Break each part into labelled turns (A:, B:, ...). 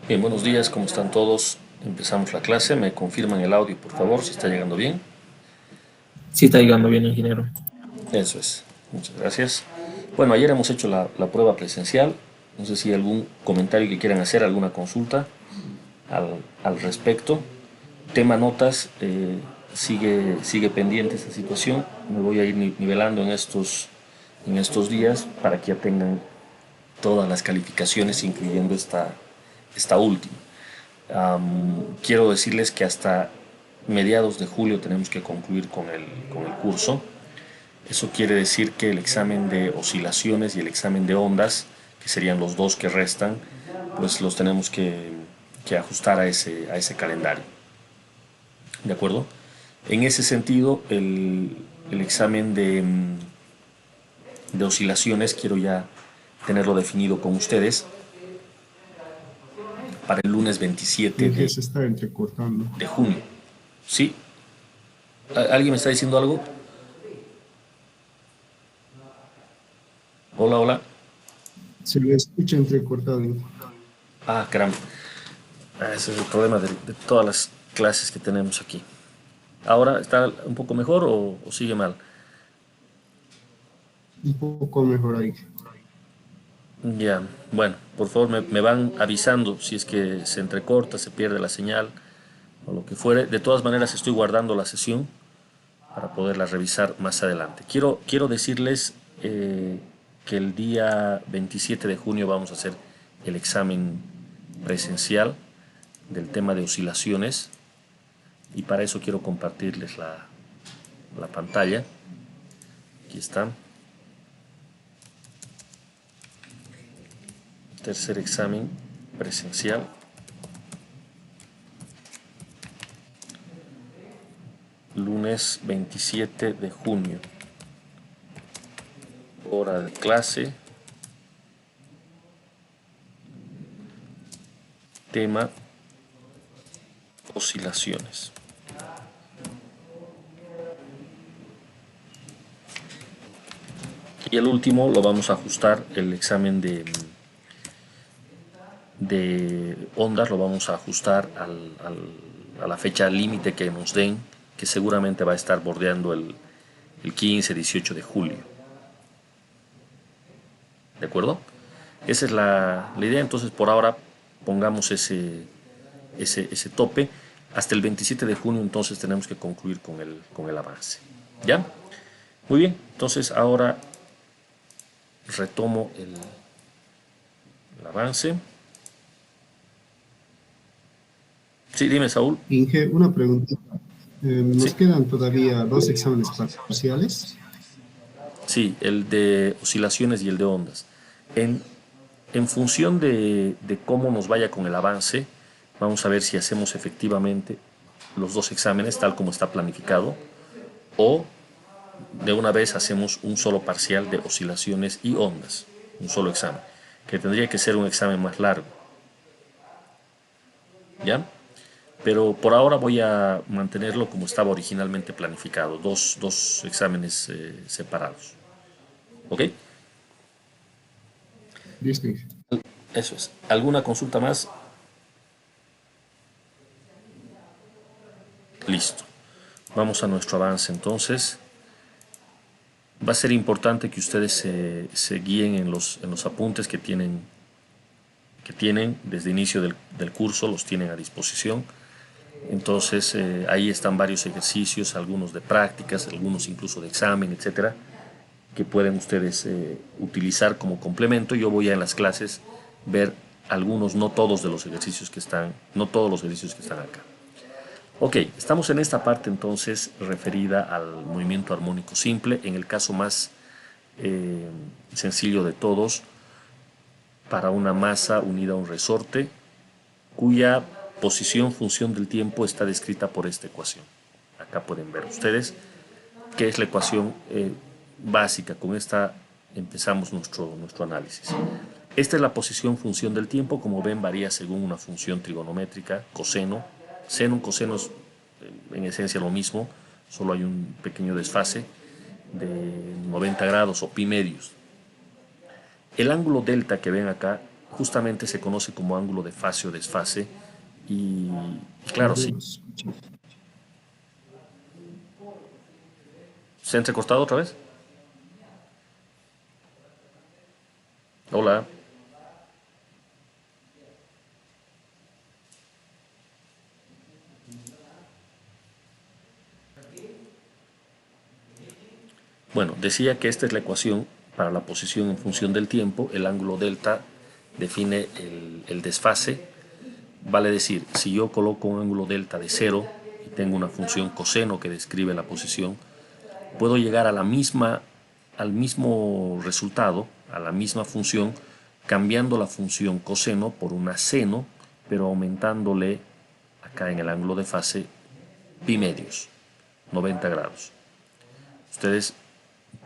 A: Bien, buenos días, ¿cómo están todos? Empezamos la clase, me confirman el audio, por favor, si está llegando bien.
B: Sí, está llegando bien, ingeniero.
A: Eso es, muchas gracias. Bueno, ayer hemos hecho la prueba presencial, no sé si hay algún comentario que quieran hacer, alguna consulta al respecto. Tema notas, sigue pendiente esta situación, me voy a ir nivelando en estos días para que ya tengan todas las calificaciones, incluyendo esta última. Quiero decirles que hasta mediados de julio tenemos que concluir con el curso. Eso quiere decir que el examen de oscilaciones y el examen de ondas, que serían los dos que restan, pues los tenemos que ajustar a ese calendario. ¿De acuerdo? En ese sentido, el examen de oscilaciones quiero ya tenerlo definido con ustedes para el lunes 27
C: Inge
A: de,
C: se está entrecortando.
A: de junio. ¿Sí? ¿Alguien me está diciendo algo? Hola, hola.
C: Se le escucha entrecortado, Inge.
A: Ah, caramba. Ese es el problema de todas las clases que tenemos aquí. ¿Ahora está un poco mejor o sigue mal?
C: Un poco mejor ahí.
A: Ya, bueno, por favor me van avisando si es que se entrecorta, se pierde la señal o lo que fuere. De todas maneras estoy guardando la sesión para poderla revisar más adelante. Quiero decirles que el día 27 de junio vamos a hacer el examen presencial del tema de oscilaciones y para eso quiero compartirles la pantalla. Aquí está. Tercer examen presencial. Lunes 27 de junio. Hora de clase. Tema oscilaciones. Y el último lo vamos a ajustar, el examen de ondas lo vamos a ajustar a la fecha límite que nos den, que seguramente va a estar bordeando el 15-18 de julio. ¿De acuerdo? Esa es la idea, entonces por ahora pongamos ese tope. Hasta el 27 de junio entonces tenemos que concluir con el avance. ¿Ya? Muy bien, entonces ahora retomo el avance. Sí, dime, Saúl.
C: Inge, una preguntita.
A: Sí,
C: Nos quedan todavía dos exámenes parciales.
A: sí, el de oscilaciones y el de ondas. En, en función de cómo nos vaya con el avance, vamos a ver si hacemos efectivamente los dos exámenes tal como está planificado o de una vez hacemos un solo parcial de oscilaciones y ondas, un solo examen, que tendría que ser un examen más largo, ¿ya? Pero por ahora voy a mantenerlo como estaba originalmente planificado, dos exámenes separados, ¿ok?
C: Listo, Inge.
A: Eso es. ¿Alguna consulta más? Listo. Vamos a nuestro avance entonces. Va a ser importante que ustedes se guíen en los apuntes que tienen desde el inicio del curso, los tienen a disposición. Entonces ahí están varios ejercicios, algunos de prácticas, algunos incluso de examen, etcétera, que pueden ustedes utilizar como complemento. Yo voy a en las clases ver algunos, no todos de los ejercicios que están, no todos los ejercicios que están acá. Ok, estamos en esta parte entonces referida al movimiento armónico simple, en el caso más eh, sencillo de todos, para una masa unida a un resorte, cuya posición función del tiempo está descrita por esta ecuación. Acá pueden ver ustedes que es la ecuación básica. Con esta empezamos nuestro análisis. Esta es la posición función del tiempo. Como ven, varía según una función trigonométrica, coseno. Seno, coseno es en esencia lo mismo, solo hay un pequeño desfase de 90 grados o pi medios. El ángulo delta que ven acá justamente se conoce como ángulo de fase o desfase. Y claro, sí. ¿Se ha entrecortado otra vez? Hola. Bueno, decía que esta es la ecuación para la posición en función del tiempo. El ángulo delta define el desfase. Vale decir, si yo coloco un ángulo delta de 0 y tengo una función coseno que describe la posición, puedo llegar a al mismo resultado, a la misma función, cambiando la función coseno por una seno, pero aumentándole acá en el ángulo de fase pi medios, 90 grados. Ustedes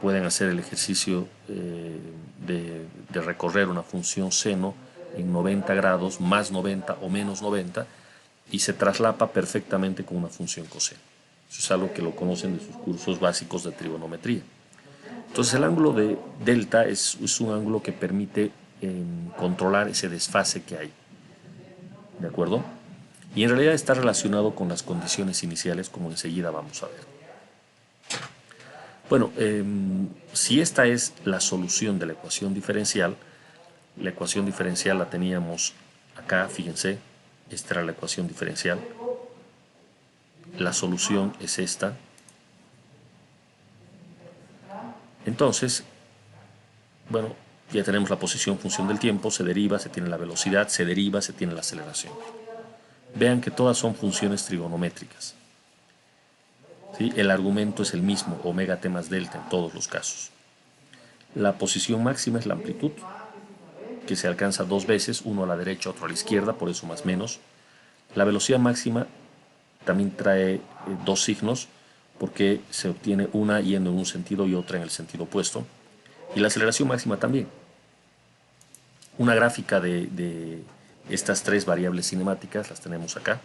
A: pueden hacer el ejercicio de recorrer una función seno en 90 grados, más 90 o menos 90, y se traslapa perfectamente con una función coseno. Eso es algo que lo conocen de sus cursos básicos de trigonometría. Entonces el ángulo de delta es un ángulo que permite controlar ese desfase que hay. ¿De acuerdo? Y en realidad está relacionado con las condiciones iniciales, como enseguida vamos a ver. Bueno, si esta es la solución de la ecuación diferencial la teníamos acá, fíjense, esta era la ecuación diferencial. La solución es esta. Entonces, bueno, ya tenemos la posición en función del tiempo, se deriva, se tiene la velocidad, se deriva, se tiene la aceleración. Vean que todas son funciones trigonométricas. ¿Sí? El argumento es el mismo, omega t más delta en todos los casos. La posición máxima es la amplitud, que se alcanza dos veces, uno a la derecha, otro a la izquierda, por eso más menos. La velocidad máxima también trae dos signos, porque se obtiene una yendo en un sentido y otra en el sentido opuesto. Y la aceleración máxima también. Una gráfica de estas tres variables cinemáticas las tenemos acá.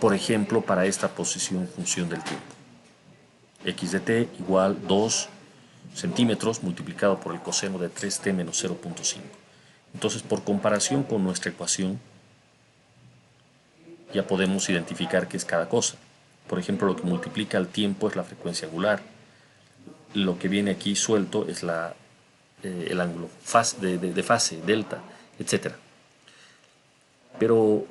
A: Por ejemplo, para esta posición función del tiempo. X de t igual 2 centímetros multiplicado por el coseno de 3t menos 0.5. Entonces, por comparación con nuestra ecuación, ya podemos identificar qué es cada cosa. Por ejemplo, lo que multiplica el tiempo es la frecuencia angular. Lo que viene aquí suelto es el ángulo de fase, delta, etc. Pero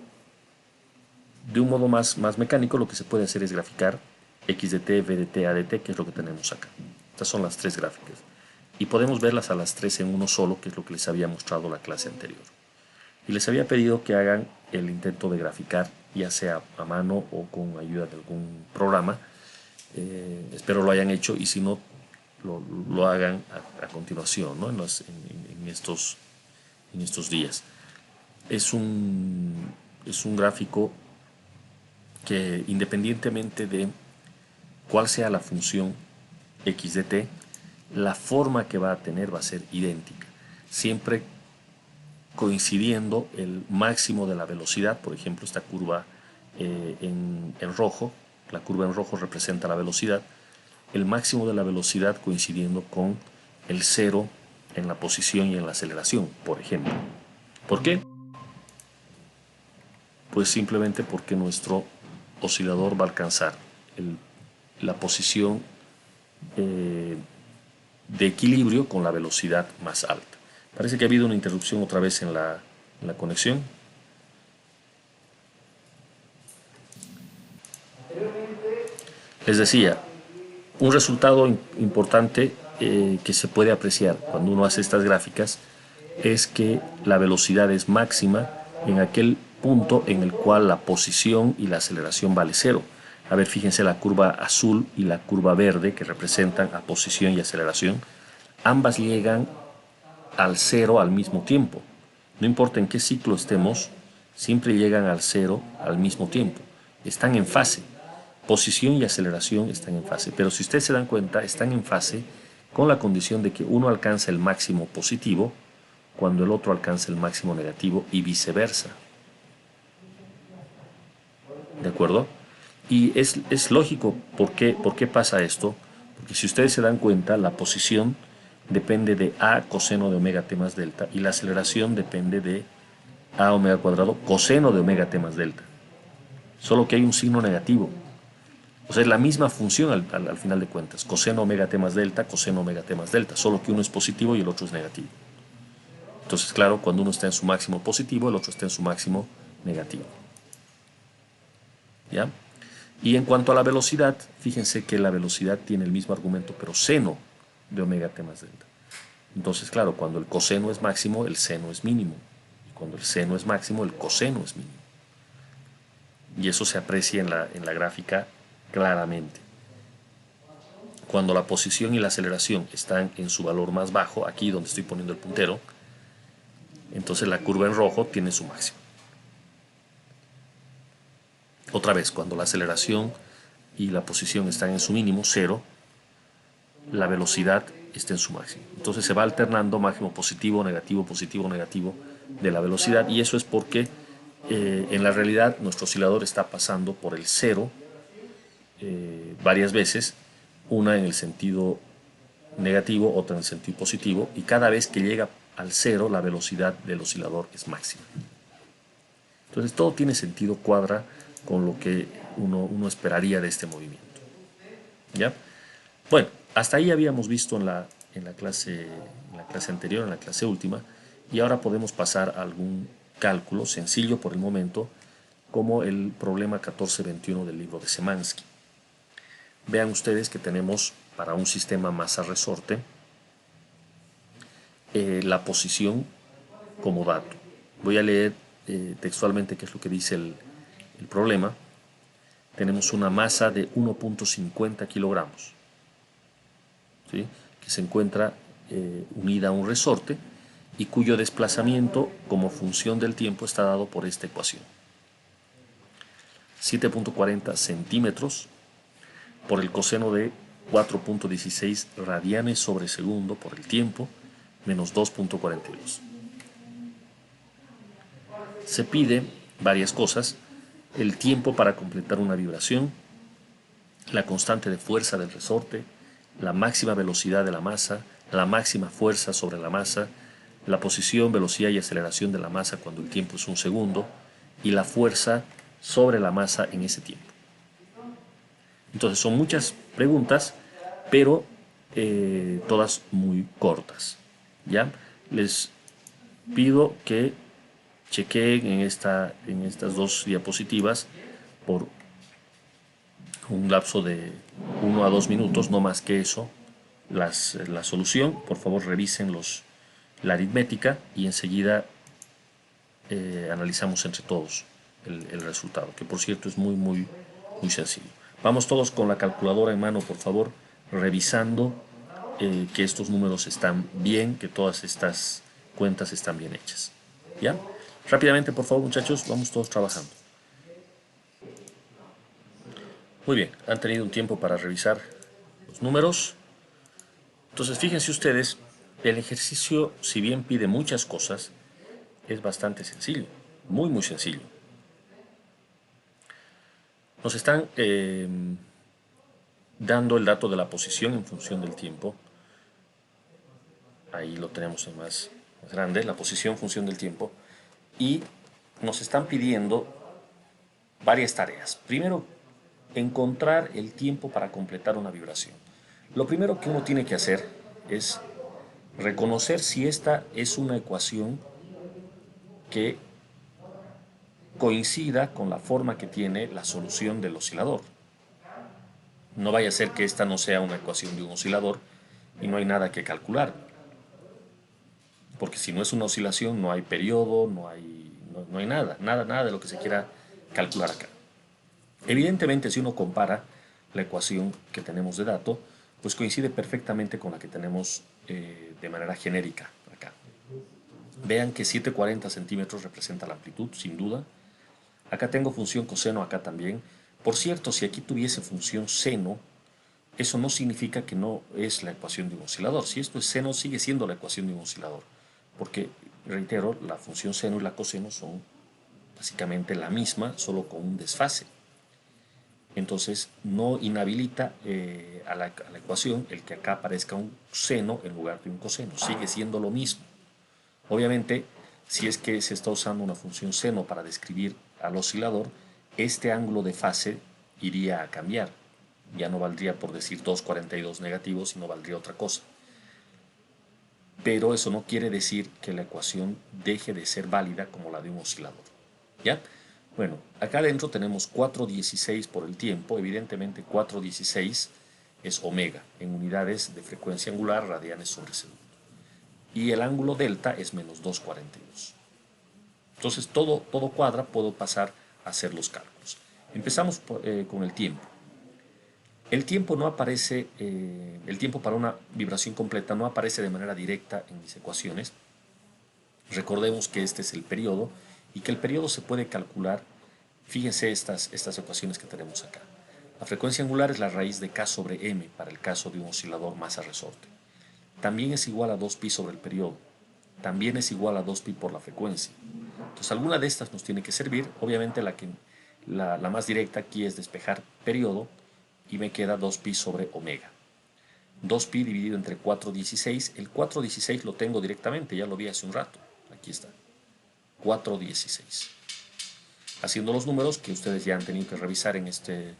A: de un modo más mecánico, lo que se puede hacer es graficar x de t, v de t, a de t, que es lo que tenemos acá. Estas son las tres gráficas. Y podemos verlas a las tres en uno solo, que es lo que les había mostrado la clase anterior. Y les había pedido que hagan el intento de graficar, ya sea a mano o con ayuda de algún programa. Espero lo hayan hecho, y si no, lo hagan a continuación, ¿no? en estos días. Es un gráfico que, independientemente de cuál sea la función x de t, la forma que va a tener va a ser idéntica, siempre coincidiendo el máximo de la velocidad. Por ejemplo, esta curva en rojo, la curva en rojo representa la velocidad, el máximo de la velocidad coincidiendo con el cero en la posición y en la aceleración, por ejemplo. ¿Por qué? Pues simplemente porque nuestro oscilador va a alcanzar la posición de equilibrio con la velocidad más alta. Parece que ha habido una interrupción otra vez en la conexión. Les decía, un resultado importante que se puede apreciar cuando uno hace estas gráficas es que la velocidad es máxima en aquel punto en el cual la posición y la aceleración vale cero. A ver, fíjense la curva azul y la curva verde, que representan a posición y aceleración. Ambas llegan al cero al mismo tiempo. No importa en qué ciclo estemos, siempre llegan al cero al mismo tiempo. Están en fase. Posición y aceleración están en fase. Pero si ustedes se dan cuenta, están en fase con la condición de que uno alcanza el máximo positivo cuando el otro alcanza el máximo negativo, y viceversa. ¿De acuerdo? Y es lógico. ¿Por qué pasa esto? Porque si ustedes se dan cuenta, la posición depende de A coseno de omega t más delta y la aceleración depende de A omega cuadrado coseno de omega t más delta. Solo que hay un signo negativo. O sea, es la misma función al final de cuentas. Coseno omega t más delta, coseno omega t más delta. Solo que uno es positivo y el otro es negativo. Entonces, claro, cuando uno está en su máximo positivo, el otro está en su máximo negativo. ¿Ya? Y en cuanto a la velocidad, fíjense que la velocidad tiene el mismo argumento, pero seno de omega t más delta. Entonces, claro, cuando el coseno es máximo, el seno es mínimo. Y cuando el seno es máximo, el coseno es mínimo. Y eso se aprecia en la gráfica claramente. Cuando la posición y la aceleración están en su valor más bajo, aquí donde estoy poniendo el puntero, entonces la curva en rojo tiene su máximo. Otra vez, cuando la aceleración y la posición están en su mínimo, 0, la velocidad está en su máximo. Entonces se va alternando máximo positivo, negativo de la velocidad, y eso es porque en la realidad nuestro oscilador está pasando por el 0 varias veces, una en el sentido negativo, otra en el sentido positivo, y cada vez que llega al 0 la velocidad del oscilador es máxima. Entonces todo tiene sentido, cuadra con lo que uno esperaría de este movimiento. ¿Ya? Bueno, hasta ahí habíamos visto en la clase anterior, en la clase última, y ahora podemos pasar a algún cálculo sencillo por el momento, como el problema 1421 del libro de Szymanski. Vean ustedes que tenemos para un sistema masa-resorte la posición como dato. Voy a leer textualmente qué es lo que dice el problema. Tenemos una masa de 1.50 kilogramos, ¿sí?, que se encuentra unida a un resorte y cuyo desplazamiento como función del tiempo está dado por esta ecuación. 7.40 centímetros por el coseno de 4.16 radianes sobre segundo por el tiempo menos 2.42. Se pide varias cosas: el tiempo para completar una vibración, la constante de fuerza del resorte, la máxima velocidad de la masa, la máxima fuerza sobre la masa, la posición, velocidad y aceleración de la masa cuando el tiempo es un segundo, y la fuerza sobre la masa en ese tiempo. Entonces son muchas preguntas, pero todas muy cortas. ¿Ya? Les pido que chequeen en estas dos diapositivas por un lapso de 1 a 2 minutos, no más que eso, la solución. Por favor, revisen la aritmética y enseguida analizamos entre todos el resultado, que por cierto es muy sencillo. Vamos todos con la calculadora en mano, por favor, revisando que estos números están bien, que todas estas cuentas están bien hechas. ¿Ya? Rápidamente, por favor, muchachos, vamos todos trabajando. Muy bien, han tenido un tiempo para revisar los números. Entonces, fíjense ustedes, el ejercicio, si bien pide muchas cosas, es bastante sencillo, muy sencillo. Nos están dando el dato de la posición en función del tiempo. Ahí lo tenemos en más grande, la posición en función del tiempo. Y nos están pidiendo varias tareas. Primero, encontrar el tiempo para completar una vibración. Lo primero que uno tiene que hacer es reconocer si esta es una ecuación que coincida con la forma que tiene la solución del oscilador. No vaya a ser que esta no sea una ecuación de un oscilador y no hay nada que calcular. Porque si no es una oscilación, no hay periodo, no hay nada de lo que se quiera calcular acá. Evidentemente, si uno compara la ecuación que tenemos de dato, pues coincide perfectamente con la que tenemos de manera genérica acá. Vean que 740 centímetros representa la amplitud, sin duda. Acá tengo función coseno, acá también. Por cierto, si aquí tuviese función seno, eso no significa que no es la ecuación de un oscilador. Si esto es seno, sigue siendo la ecuación de un oscilador. Porque, reitero, la función seno y la coseno son básicamente la misma, solo con un desfase. Entonces no inhabilita a la ecuación el que acá aparezca un seno en lugar de un coseno. Sigue siendo lo mismo. Obviamente, si es que se está usando una función seno para describir al oscilador, este ángulo de fase iría a cambiar. Ya no valdría, por decir, 2,42 negativo, sino valdría otra cosa. Pero eso no quiere decir que la ecuación deje de ser válida como la de un oscilador. ¿Ya? Bueno, acá adentro tenemos 4,16 por el tiempo. Evidentemente 4,16 es omega en unidades de frecuencia angular radianes sobre segundo. Y el ángulo delta es menos 2,42. Entonces todo cuadra, puedo pasar a hacer los cálculos. Empezamos con el tiempo. El tiempo no aparece, el tiempo para una vibración completa no aparece de manera directa en mis ecuaciones. Recordemos que este es el periodo y que el periodo se puede calcular. Fíjense estas ecuaciones que tenemos acá. La frecuencia angular es la raíz de K sobre M para el caso de un oscilador masa-resorte. También es igual a 2pi sobre el periodo. También es igual a 2pi por la frecuencia. Entonces alguna de estas nos tiene que servir. Obviamente la más directa aquí es despejar periodo y me queda 2pi sobre omega. 2pi dividido entre 4,16. El 4,16 lo tengo directamente, ya lo vi hace un rato. Aquí está. 4,16. Haciendo los números que ustedes ya han tenido que revisar en este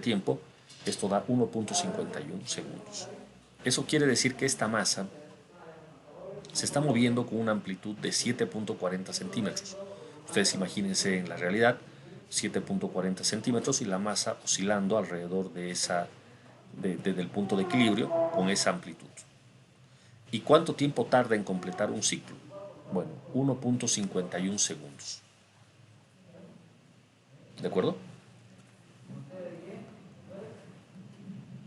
A: tiempo, esto da 1,51 segundos. Eso quiere decir que esta masa se está moviendo con una amplitud de 7,40 centímetros. Ustedes imagínense en la realidad 7,40 centímetros y la masa oscilando alrededor del punto de equilibrio con esa amplitud. ¿Y cuánto tiempo tarda en completar un ciclo? Bueno, 1,51 segundos. ¿De acuerdo?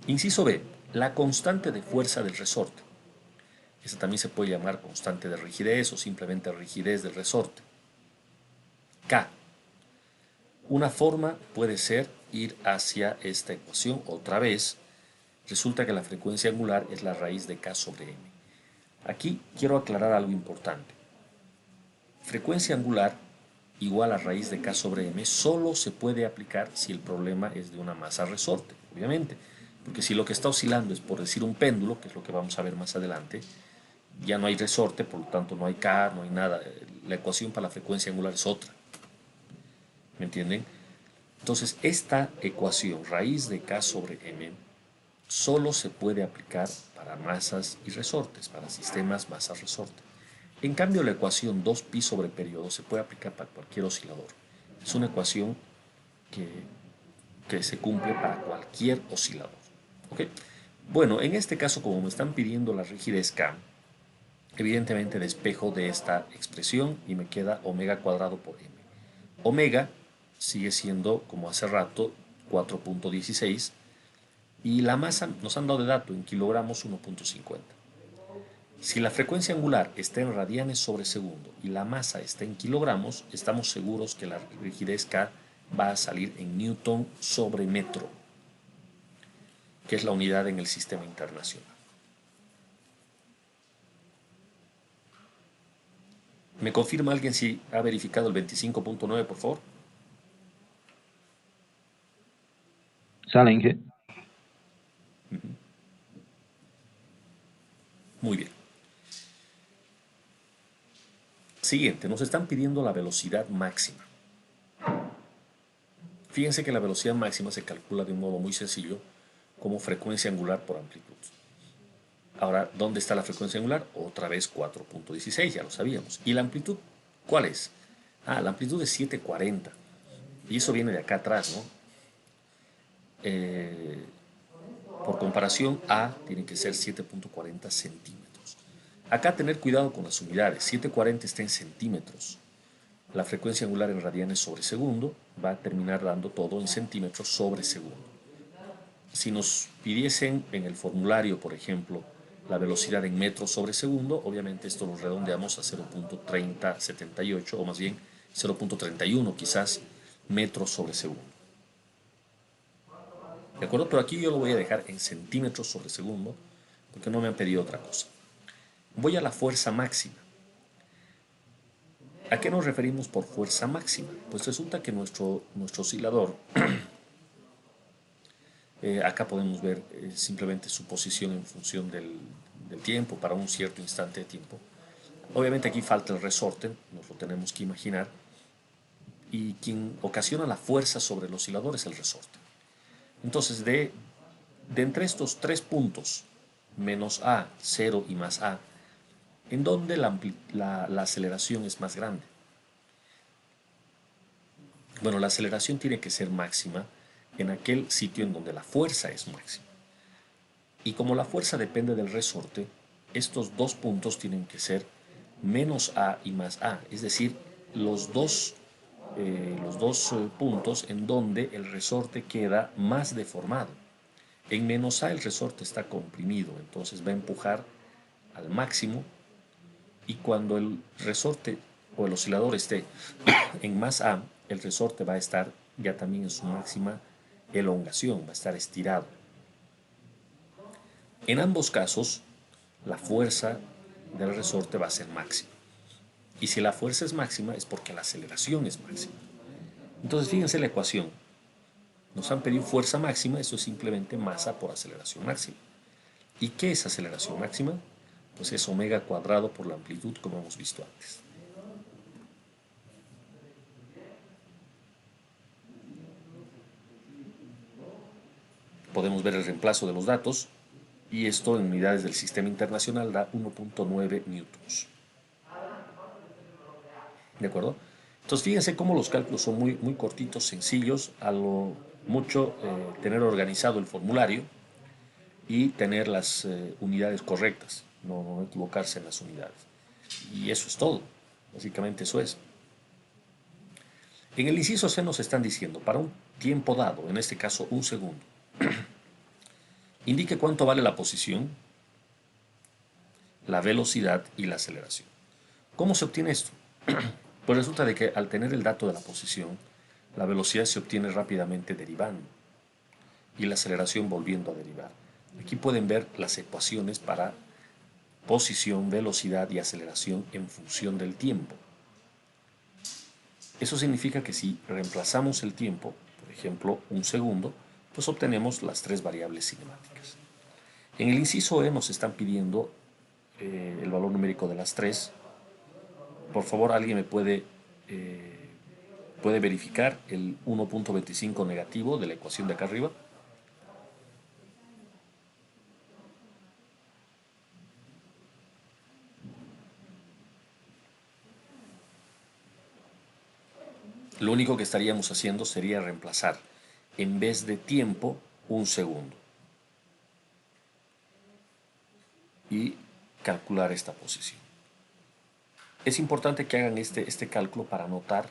A: Inciso B. La constante de fuerza del resorte. Esta también se puede llamar constante de rigidez o simplemente rigidez del resorte. K. Una forma puede ser ir hacia esta ecuación otra vez. Resulta que la frecuencia angular es la raíz de K sobre M. Aquí quiero aclarar algo importante. Frecuencia angular igual a raíz de K sobre M solo se puede aplicar si el problema es de una masa resorte, obviamente. Porque si lo que está oscilando es, por decir, un péndulo, que es lo que vamos a ver más adelante, ya no hay resorte, por lo tanto no hay K, no hay nada. La ecuación para la frecuencia angular es otra. ¿Me entienden? Entonces, esta ecuación, raíz de K sobre M, solo se puede aplicar para masas y resortes, para sistemas masa-resorte. En cambio, la ecuación 2pi sobre periodo se puede aplicar para cualquier oscilador. Es una ecuación que se cumple para cualquier oscilador. ¿Ok? Bueno, en este caso, como me están pidiendo la rigidez K, evidentemente despejo de esta expresión y me queda omega cuadrado por m. Omega sigue siendo, como hace rato, 4,16 y la masa nos han dado de dato en kilogramos 1,50. Si la frecuencia angular está en radianes sobre segundo y la masa está en kilogramos, estamos seguros que la rigidez K va a salir en newton sobre metro, que es la unidad en el sistema internacional. ¿Me confirma alguien si ha verificado el 25,9, por favor?
B: Salen.
A: Muy bien. Siguiente, nos están pidiendo la velocidad máxima. Fíjense que la velocidad máxima se calcula de un modo muy sencillo como frecuencia angular por amplitud. Ahora, ¿dónde está la frecuencia angular? Otra vez 4,16, ya lo sabíamos. ¿Y la amplitud cuál es? La amplitud es 740. Y eso viene de acá atrás, ¿no? Por comparación, A tiene que ser 7,40 centímetros. Acá tener cuidado con las unidades. 740 está en centímetros. La frecuencia angular en radianes sobre segundo va a terminar dando todo en centímetros sobre segundo. Si nos pidiesen en el formulario, por ejemplo, la velocidad en metros sobre segundo, obviamente esto lo redondeamos a 0,3078 o más bien 0,31 quizás metros sobre segundo. ¿De acuerdo? Pero aquí yo lo voy a dejar en centímetros sobre segundo porque no me han pedido otra cosa. Voy a la fuerza máxima. ¿A qué nos referimos por fuerza máxima? Pues resulta que nuestro oscilador Acá podemos ver simplemente su posición en función del tiempo, para un cierto instante de tiempo. Obviamente aquí falta el resorte, nos lo tenemos que imaginar, y quien ocasiona la fuerza sobre el oscilador es el resorte. Entonces, de entre estos tres puntos, menos A, 0 y más A, ¿en dónde la aceleración es más grande? Bueno, la aceleración tiene que ser máxima en aquel sitio en donde la fuerza es máxima. Y como la fuerza depende del resorte, estos dos puntos tienen que ser menos A y más A, es decir, los dos puntos en donde el resorte queda más deformado. En menos A el resorte está comprimido, entonces va a empujar al máximo, y cuando el resorte o el oscilador esté en más A, el resorte va a estar ya también en su máxima elongación, va a estar estirado. En ambos casos, la fuerza del resorte va a ser máxima. Y si la fuerza es máxima es porque la aceleración es máxima. Entonces fíjense la ecuación. Nos han pedido fuerza máxima, eso es simplemente masa por aceleración máxima. ¿Y qué es aceleración máxima? Pues es omega cuadrado por la amplitud, como hemos visto antes. Podemos ver el reemplazo de los datos, y esto en unidades del sistema internacional da 1.9 newtons. ¿De acuerdo? Entonces fíjense cómo los cálculos son muy, muy cortitos, sencillos, a lo mucho tener organizado el formulario y tener las unidades correctas, no equivocarse en las unidades. Y eso es todo, básicamente eso es. En el inciso C nos están diciendo, para un tiempo dado, en este caso un segundo, indique cuánto vale la posición, la velocidad y la aceleración. ¿Cómo se obtiene esto? Pues resulta de que al tener el dato de la posición, la velocidad se obtiene rápidamente derivando y la aceleración volviendo a derivar. Aquí pueden ver las ecuaciones para posición, velocidad y aceleración en función del tiempo. Eso significa que si reemplazamos el tiempo, por ejemplo, un segundo, pues obtenemos las tres variables cinemáticas. En el inciso E nos están pidiendo el valor numérico de las tres. Por favor, alguien me puede verificar el 1.25 negativo de la ecuación de acá arriba. Lo único que estaríamos haciendo sería reemplazar, en vez de tiempo, un segundo. Y calcular esta posición. Es importante que hagan este cálculo para notar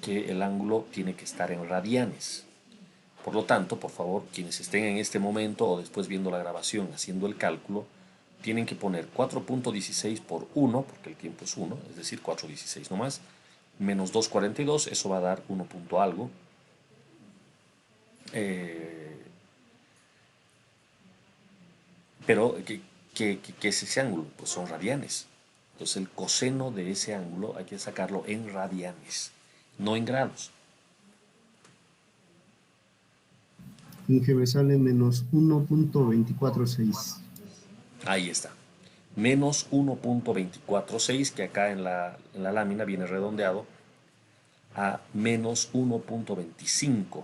A: que el ángulo tiene que estar en radianes. Por lo tanto, por favor, quienes estén en este momento o después viendo la grabación haciendo el cálculo, tienen que poner 4.16 por 1, porque el tiempo es 1, es decir, 4.16 nomás, menos 2.42, eso va a dar 1 punto algo. Pero, ¿qué es ese ángulo? Pues son radianes. Entonces el coseno de ese ángulo hay que sacarlo en radianes, no en grados.
C: Inge, me sale menos 1.246.
A: Ahí está. Menos 1.246, que acá en la lámina viene redondeado a menos 1.25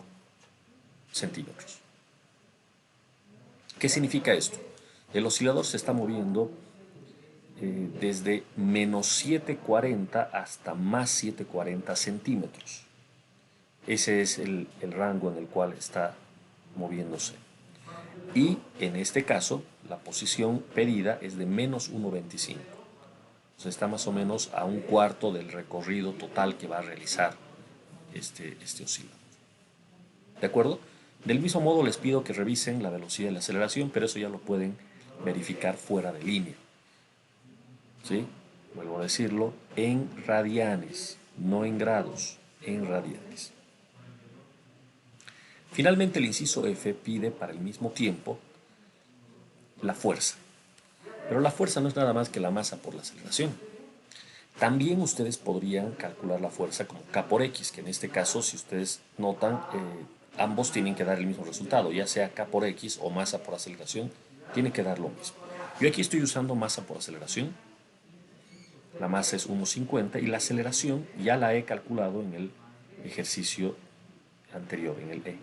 A: centímetros. ¿Qué significa esto? El oscilador se está moviendo desde menos 740 hasta más 740 centímetros. Ese es el rango en el cual está moviéndose. Y en este caso, la posición pedida es de menos 1.25. Entonces está más o menos a un cuarto del recorrido total que va a realizar este oscilador. ¿De acuerdo? Del mismo modo les pido que revisen la velocidad y la aceleración, pero eso ya lo pueden verificar fuera de línea. ¿Sí? Vuelvo a decirlo, en radianes, no en grados, en radianes. Finalmente, el inciso F pide para el mismo tiempo la fuerza. Pero la fuerza no es nada más que la masa por la aceleración. También ustedes podrían calcular la fuerza como K por X, que en este caso, si ustedes notan, ambos tienen que dar el mismo resultado, ya sea K por X o masa por aceleración, tiene que dar lo mismo. Yo aquí estoy usando masa por aceleración, la masa es 1,50 y la aceleración ya la he calculado en el ejercicio anterior, en el E.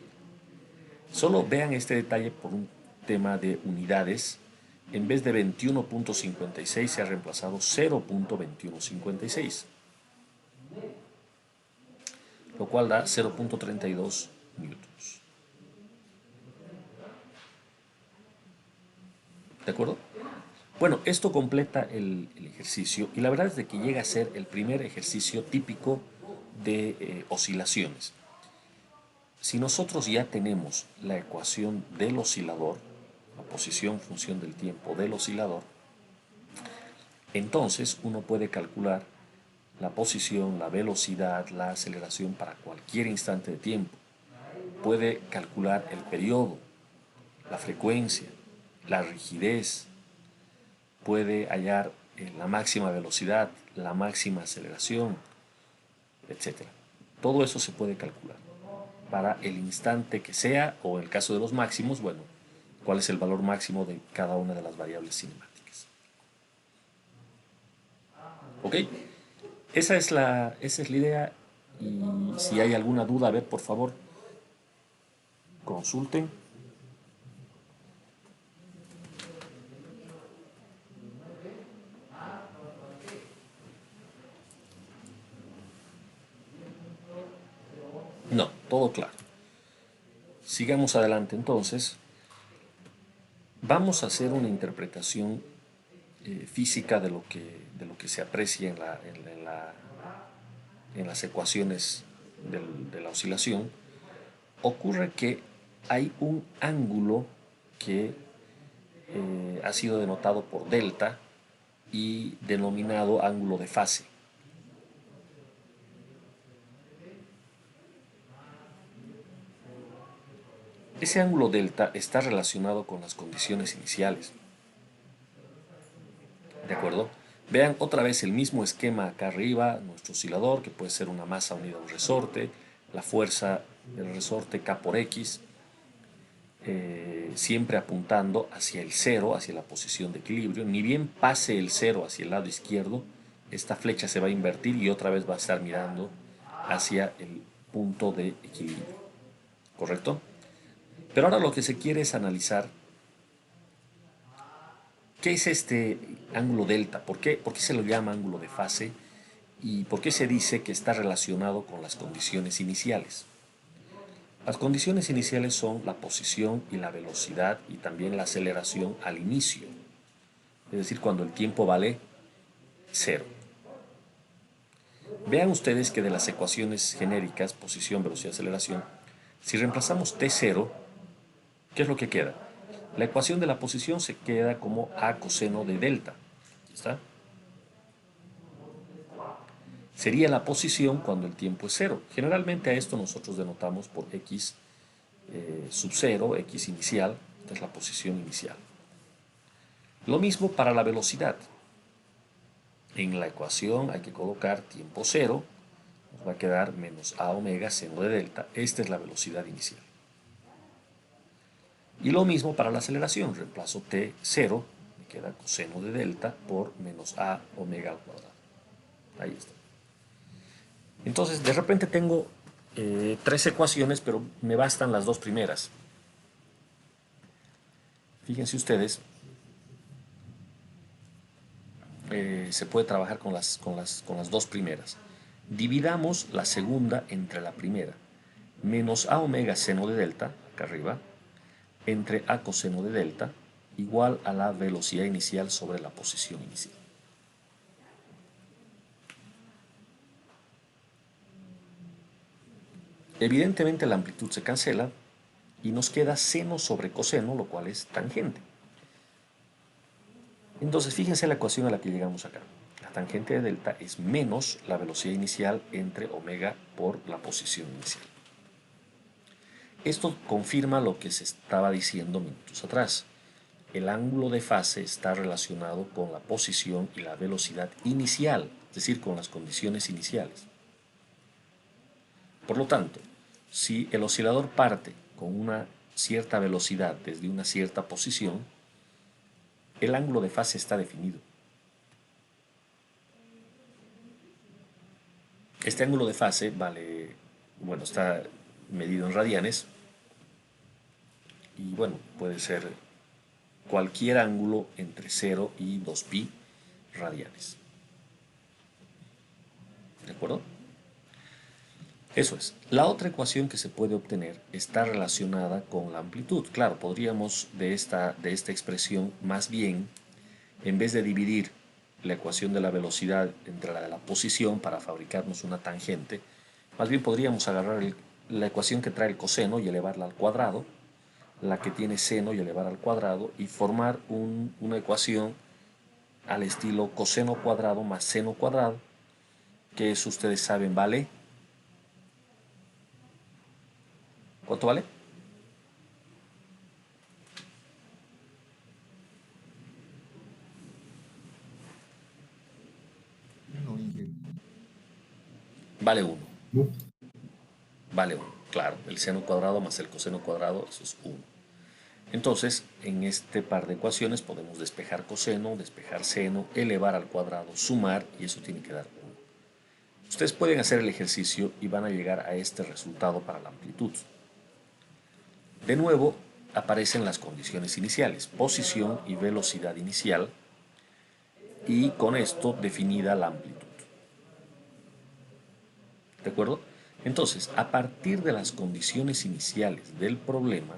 A: Solo vean este detalle por un tema de unidades. En vez de 21.56 se ha reemplazado 0.2156, lo cual da 0.32 newtons. ¿De acuerdo? Bueno, esto completa el ejercicio y la verdad es de que llega a ser el primer ejercicio típico de oscilaciones. Si nosotros ya tenemos la ecuación del oscilador, la posición función del tiempo del oscilador, entonces uno puede calcular la posición, la velocidad, la aceleración para cualquier instante de tiempo. Puede calcular el periodo, la frecuencia, la rigidez, puede hallar la máxima velocidad, la máxima aceleración, etc. Todo eso se puede calcular para el instante que sea, o en el caso de los máximos, bueno, cuál es el valor máximo de cada una de las variables cinemáticas. ¿Ok? Esa es la idea, y si hay alguna duda, a ver, por favor, consulten. No, todo claro. Sigamos adelante entonces. Vamos a hacer una interpretación física de lo que se aprecia en las ecuaciones de la oscilación. Ocurre que hay un ángulo que ha sido denotado por delta y denominado ángulo de fase. Ese ángulo delta está relacionado con las condiciones iniciales. ¿De acuerdo? Vean otra vez el mismo esquema acá arriba, nuestro oscilador, que puede ser una masa unida a un resorte, la fuerza del resorte K por X, siempre apuntando hacia el cero, hacia la posición de equilibrio. Ni bien pase el cero hacia el lado izquierdo, esta flecha se va a invertir y otra vez va a estar mirando hacia el punto de equilibrio. ¿Correcto? Pero ahora lo que se quiere es analizar qué es este ángulo delta, por qué se lo llama ángulo de fase y por qué se dice que está relacionado con las condiciones iniciales. Las condiciones iniciales son la posición y la velocidad y también la aceleración al inicio, es decir, cuando el tiempo vale 0. Vean ustedes que de las ecuaciones genéricas, posición, velocidad, aceleración, si reemplazamos T0, ¿qué es lo que queda? La ecuación de la posición se queda como A coseno de delta. ¿Aquí está? Sería la posición cuando el tiempo es 0. Generalmente a esto nosotros denotamos por X sub 0, X inicial. Esta es la posición inicial. Lo mismo para la velocidad. En la ecuación hay que colocar tiempo 0. Nos va a quedar menos A omega seno de delta. Esta es la velocidad inicial. Y lo mismo para la aceleración. Reemplazo T0, me queda coseno de delta por menos A omega al cuadrado. Ahí está. Entonces, de repente tengo 3 ecuaciones, pero me bastan las dos primeras. Fíjense ustedes, se puede trabajar con las dos primeras. Dividamos la segunda entre la primera. Menos A omega seno de delta, acá arriba, entre A coseno de delta, igual a la velocidad inicial sobre la posición inicial. Evidentemente la amplitud se cancela y nos queda seno sobre coseno, lo cual es tangente. Entonces fíjense la ecuación a la que llegamos acá. La tangente de delta es menos la velocidad inicial entre omega por la posición inicial. Esto confirma lo que se estaba diciendo minutos atrás. El ángulo de fase está relacionado con la posición y la velocidad inicial, es decir, con las condiciones iniciales. Por lo tanto, si el oscilador parte con una cierta velocidad desde una cierta posición, el ángulo de fase está definido. Este ángulo de fase vale, bueno, está medido en radianes y bueno, puede ser cualquier ángulo entre 0 y 2pi radianes. ¿De acuerdo? Eso es. La otra ecuación que se puede obtener está relacionada con la amplitud. Claro, podríamos de esta expresión más bien, en vez de dividir la ecuación de la velocidad entre la de la posición para fabricarnos una tangente, más bien podríamos agarrar la ecuación que trae el coseno y elevarla al cuadrado, la que tiene seno y elevar al cuadrado, y formar una ecuación al estilo coseno cuadrado más seno cuadrado, que eso ustedes saben vale. ¿Cuánto vale? Vale 1.
C: No.
A: Vale 1, claro. El seno cuadrado más el coseno cuadrado, eso es 1. Entonces, en este par de ecuaciones podemos despejar coseno, despejar seno, elevar al cuadrado, sumar, y eso tiene que dar 1. Ustedes pueden hacer el ejercicio y van a llegar a este resultado para la amplitud. De nuevo, aparecen las condiciones iniciales, posición y velocidad inicial, y con esto definida la amplitud. ¿De acuerdo? Entonces, a partir de las condiciones iniciales del problema,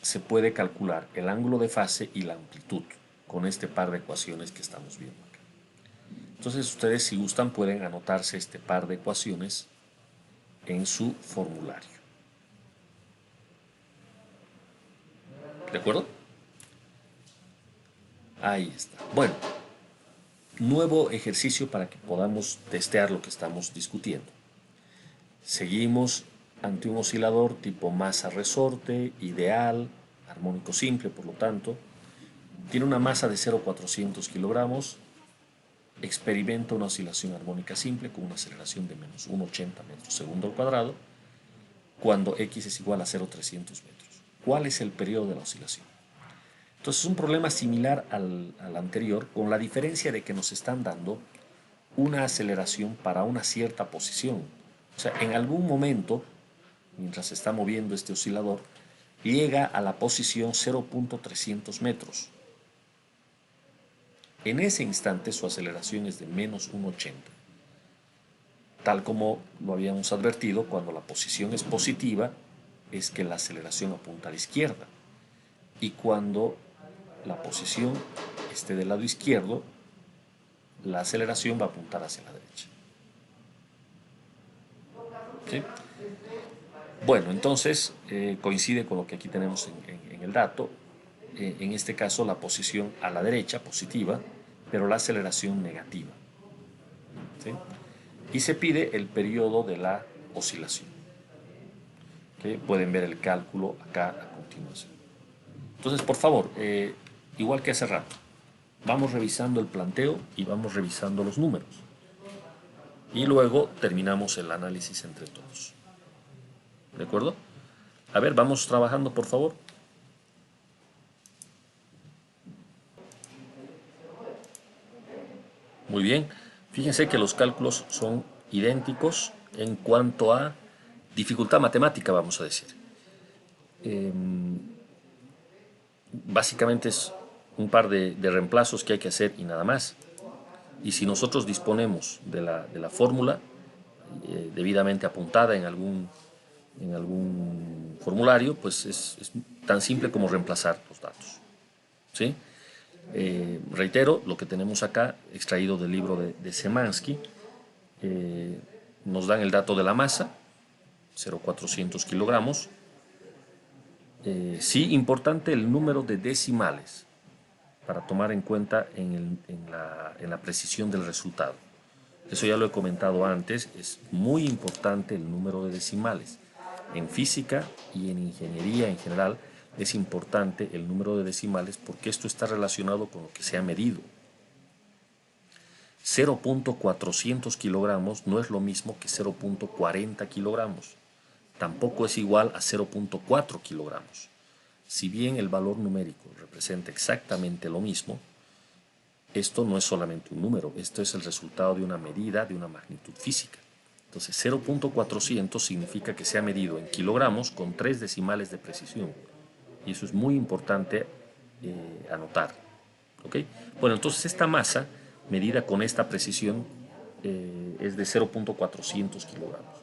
A: se puede calcular el ángulo de fase y la amplitud con este par de ecuaciones que estamos viendo acá. Entonces, ustedes, si gustan, pueden anotarse este par de ecuaciones en su formulario. ¿De acuerdo? Ahí está. Bueno, nuevo ejercicio para que podamos testear lo que estamos discutiendo. Seguimos ante un oscilador tipo masa-resorte, ideal, armónico simple, por lo tanto. Tiene una masa de 0,400 kilogramos. Experimenta una oscilación armónica simple con una aceleración de menos 1,80 metros segundo al cuadrado cuando x es igual a 0,300 metros. ¿Cuál es el periodo de la oscilación? Entonces es un problema similar al anterior, con la diferencia de que nos están dando una aceleración para una cierta posición. O sea, en algún momento, mientras se está moviendo este oscilador, llega a la posición 0,300 metros. En ese instante su aceleración es de menos 1,80. Tal como lo habíamos advertido, cuando la posición es positiva, es que la aceleración apunta a la izquierda. Y cuando la posición esté del lado izquierdo, la aceleración va a apuntar hacia la derecha. ¿Sí? Bueno, entonces coincide con lo que aquí tenemos en el dato. En este caso la posición a la derecha, positiva, pero la aceleración negativa. ¿Sí? Y se pide el periodo de la oscilación. ¿Sí? Pueden ver el cálculo acá a continuación. Entonces, por favor, igual que hace rato, vamos revisando el planteo y vamos revisando los números. Y luego terminamos el análisis entre todos. ¿De acuerdo? A ver, vamos trabajando, por favor. Muy bien. Fíjense que los cálculos son idénticos en cuanto a dificultad matemática, vamos a decir. Básicamente es un par de reemplazos que hay que hacer y nada más. Y si nosotros disponemos de la fórmula debidamente apuntada en algún formulario, pues es tan simple como reemplazar los datos. ¿Sí? Reitero, lo que tenemos acá, extraído del libro de Szymanski, nos dan el dato de la masa, 0,400 kilogramos. Sí, importante el número de decimales para tomar en cuenta en la precisión del resultado. Eso ya lo he comentado antes, es muy importante el número de decimales. En física y en ingeniería en general es importante el número de decimales porque esto está relacionado con lo que se ha medido. 0.400 kilogramos no es lo mismo que 0.40 kilogramos. Tampoco es igual a 0.4 kilogramos. Si bien el valor numérico representa exactamente lo mismo, esto no es solamente un número, esto es el resultado de una medida de una magnitud física. Entonces 0.400 significa que se ha medido en kilogramos con 3 decimales de precisión. Y eso es muy importante anotar. ¿Ok? Bueno, entonces esta masa medida con esta precisión es de 0.400 kilogramos.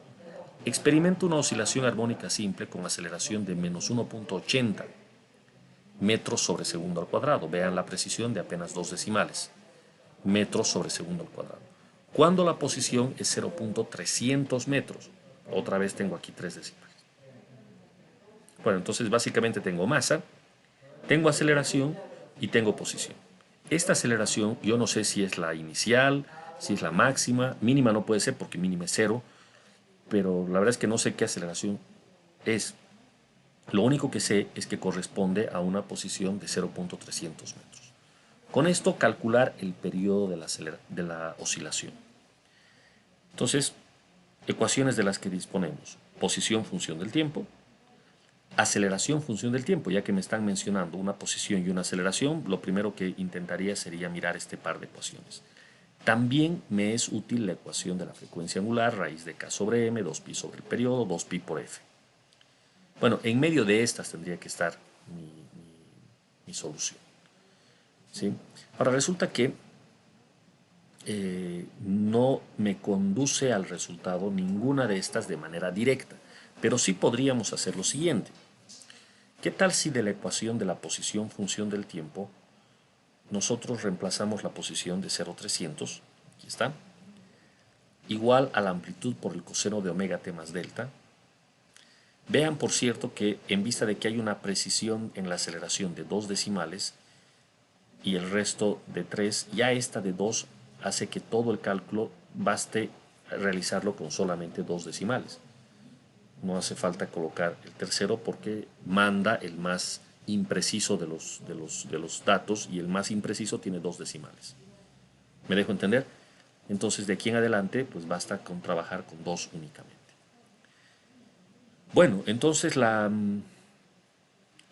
A: Experimento una oscilación armónica simple con aceleración de menos 1.80 metros sobre segundo al cuadrado. Vean la precisión de apenas 2 decimales. Metros sobre segundo al cuadrado. Cuando la posición es 0.300 metros. Otra vez tengo aquí 3 decimales. Bueno, entonces básicamente tengo masa, tengo aceleración y tengo posición. Esta aceleración yo no sé si es la inicial, si es la máxima, mínima no puede ser porque mínima es 0, pero la verdad es que no sé qué aceleración es. Lo único que sé es que corresponde a una posición de 0.300 metros. Con esto calcular el periodo de la oscilación. Entonces, ecuaciones de las que disponemos. Posición función del tiempo. Aceleración función del tiempo, ya que me están mencionando una posición y una aceleración, lo primero que intentaría sería mirar este par de ecuaciones. También me es útil la ecuación de la frecuencia angular, raíz de k sobre m, 2pi sobre el periodo, 2pi por f. Bueno, en medio de estas tendría que estar mi solución. ¿Sí? Ahora resulta que no me conduce al resultado ninguna de estas de manera directa, pero sí podríamos hacer lo siguiente. ¿Qué tal si de la ecuación de la posición función del tiempo nosotros reemplazamos la posición de 0,300, aquí está, igual a la amplitud por el coseno de omega t más delta? Vean, por cierto, que en vista de que hay una precisión en la aceleración de 2 decimales y el resto de 3, ya esta de 2 hace que todo el cálculo baste realizarlo con solamente 2 decimales. No hace falta colocar el tercero porque manda el más impreciso de los datos y el más impreciso tiene 2 decimales. ¿Me dejo entender? Entonces de aquí en adelante pues basta con trabajar con 2 únicamente. Bueno, entonces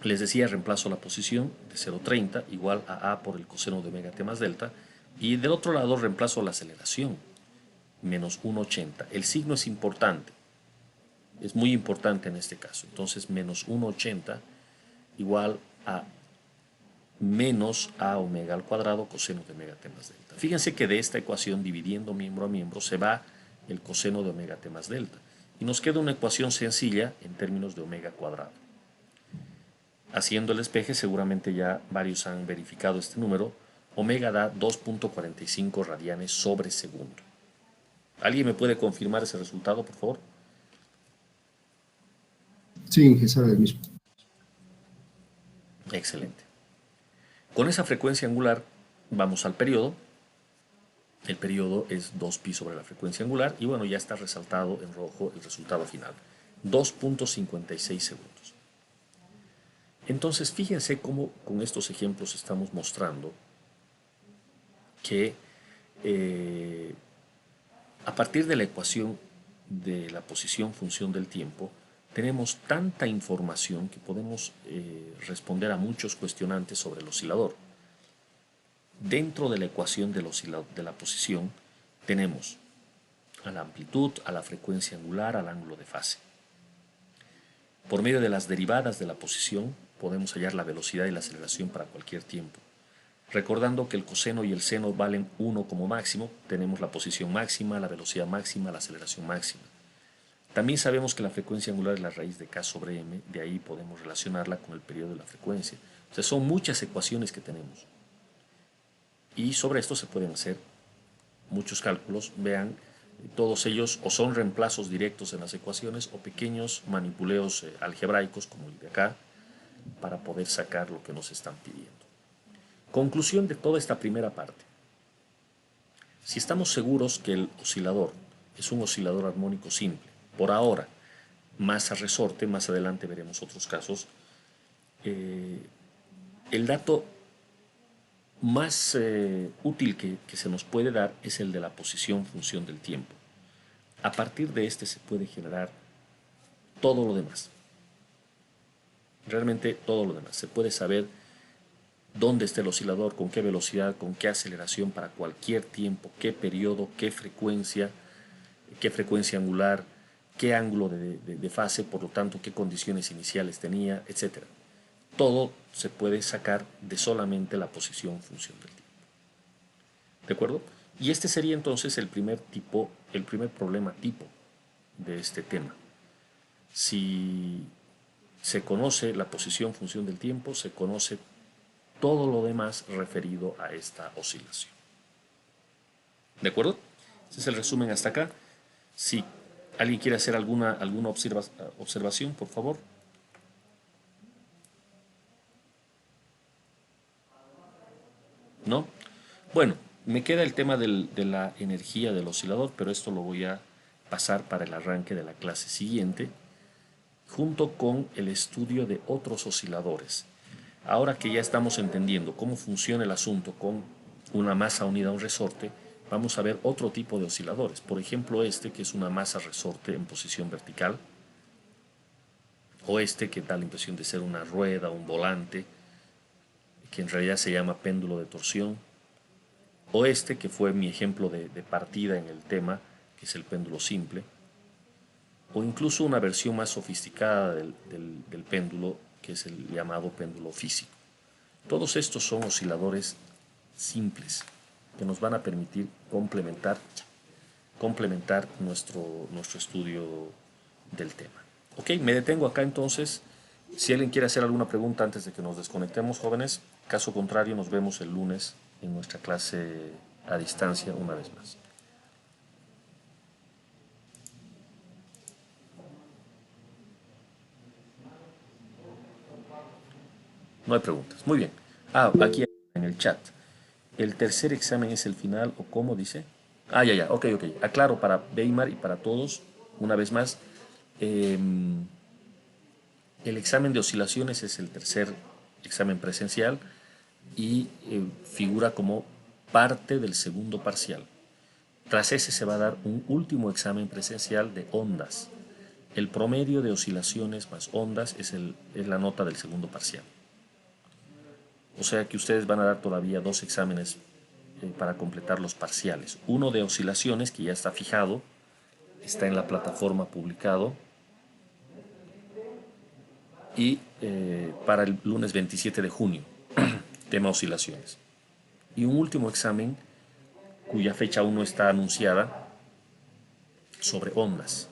A: les decía, reemplazo la posición de 0,30 igual a A por el coseno de omega t más delta, y del otro lado reemplazo la aceleración, menos 1,80. El signo es importante, es muy importante en este caso. Entonces menos 1,80 igual a menos A omega al cuadrado coseno de omega t más delta. Fíjense que de esta ecuación, dividiendo miembro a miembro, se va el coseno de omega t más delta. Y nos queda una ecuación sencilla en términos de omega cuadrado. Haciendo el despeje, seguramente ya varios han verificado este número. Omega da 2.45 radianes sobre segundo. ¿Alguien me puede confirmar ese resultado, por favor?
C: Sí, que sabe el mismo.
A: Excelente. Con esa frecuencia angular vamos al periodo. El periodo es 2pi sobre la frecuencia angular y bueno, ya está resaltado en rojo el resultado final. 2.56 segundos. Entonces, fíjense cómo con estos ejemplos estamos mostrando que a partir de la ecuación de la posición función del tiempo, tenemos tanta información que podemos responder a muchos cuestionantes sobre el oscilador. Dentro de la ecuación de la posición tenemos a la amplitud, a la frecuencia angular, al ángulo de fase. Por medio de las derivadas de la posición podemos hallar la velocidad y la aceleración para cualquier tiempo. Recordando que el coseno y el seno valen 1 como máximo, tenemos la posición máxima, la velocidad máxima, la aceleración máxima. También sabemos que la frecuencia angular es la raíz de k sobre m, de ahí podemos relacionarla con el periodo de la frecuencia. O sea, son muchas ecuaciones que tenemos. Y sobre esto se pueden hacer muchos cálculos. Vean, todos ellos o son reemplazos directos en las ecuaciones o pequeños manipuleos algebraicos como el de acá para poder sacar lo que nos están pidiendo. Conclusión de toda esta primera parte. Si estamos seguros que el oscilador es un oscilador armónico simple, por ahora, masa resorte, más adelante veremos otros casos, el dato más útil que se nos puede dar es el de la posición función del tiempo. A partir de este se puede generar todo lo demás. Realmente todo lo demás. Se puede saber dónde está el oscilador, con qué velocidad, con qué aceleración para cualquier tiempo, qué periodo, qué frecuencia angular, qué ángulo de fase, por lo tanto, qué condiciones iniciales tenía, etc. Todo se puede sacar de solamente la posición función del tiempo. ¿De acuerdo? Y este sería entonces el primer problema tipo de este tema. Si se conoce la posición función del tiempo, se conoce todo lo demás referido a esta oscilación. ¿De acuerdo? Este es el resumen hasta acá. Si alguien quiere hacer alguna observación, por favor. ¿No? Bueno, me queda el tema de la energía del oscilador, pero esto lo voy a pasar para el arranque de la clase siguiente, junto con el estudio de otros osciladores. Ahora que ya estamos entendiendo cómo funciona el asunto con una masa unida a un resorte, vamos a ver otro tipo de osciladores. Por ejemplo, este que es una masa resorte en posición vertical, o este que da la impresión de ser una rueda, un volante, que en realidad se llama péndulo de torsión, o este que fue mi ejemplo de partida en el tema, que es el péndulo simple, o incluso una versión más sofisticada del péndulo, que es el llamado péndulo físico. Todos estos son osciladores simples que nos van a permitir complementar nuestro estudio del tema. Ok, me detengo acá entonces. Si alguien quiere hacer alguna pregunta antes de que nos desconectemos, jóvenes, caso contrario, nos vemos el lunes en nuestra clase a distancia una vez más. No hay preguntas. Muy bien. Aquí en el chat. ¿El tercer examen es el final o cómo dice? Ya. Ok. Aclaro para Weimar y para todos, una vez más. El examen de oscilaciones es el tercer examen presencial y figura como parte del segundo parcial. Tras ese se va a dar un último examen presencial de ondas. El promedio de oscilaciones más ondas es la nota del segundo parcial. O sea que ustedes van a dar todavía 2 exámenes para completar los parciales. Uno de oscilaciones, que ya está fijado, está en la plataforma publicado, y para el lunes 27 de junio, tema oscilaciones. Y un último examen, cuya fecha aún no está anunciada, sobre ondas,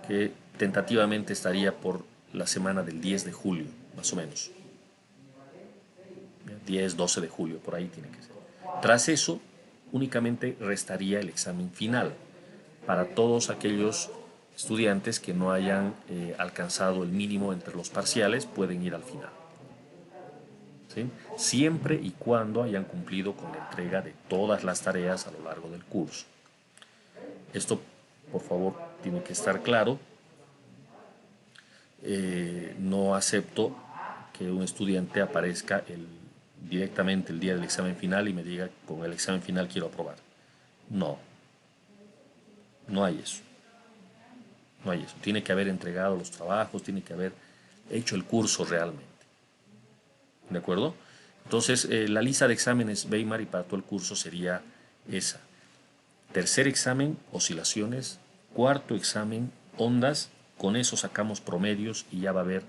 A: que tentativamente estaría por la semana del 10 de julio, más o menos. 10, 12 de julio, por ahí tiene que ser. Tras eso, únicamente restaría el examen final para todos aquellos estudiantes que no hayan alcanzado el mínimo entre los parciales, pueden ir al final. ¿Sí? Siempre y cuando hayan cumplido con la entrega de todas las tareas a lo largo del curso. Esto, por favor, tiene que estar claro. No acepto que un estudiante aparezca directamente el día del examen final y me diga, con el examen final quiero aprobar. No hay eso. No hay eso. Tiene que haber entregado los trabajos, tiene que haber hecho el curso realmente. ¿De acuerdo? Entonces, la lista de exámenes Weimar y para todo el curso sería esa. Tercer examen, oscilaciones. Cuarto examen, ondas. Con eso sacamos promedios y ya va a haber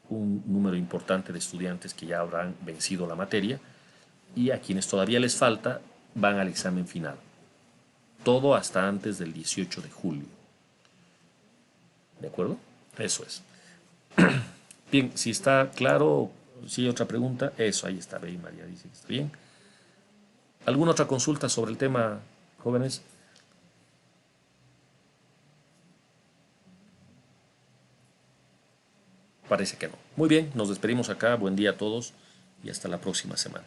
A: un número importante de estudiantes que ya habrán vencido la materia. Y a quienes todavía les falta, van al examen final. Todo hasta antes del 18 de julio. ¿De acuerdo? Eso es. Bien, si está claro, si hay otra pregunta, eso, ahí está, ve, María dice que está bien. ¿Alguna otra consulta sobre el tema, jóvenes? Parece que no. Muy bien, nos despedimos acá, buen día a todos y hasta la próxima semana.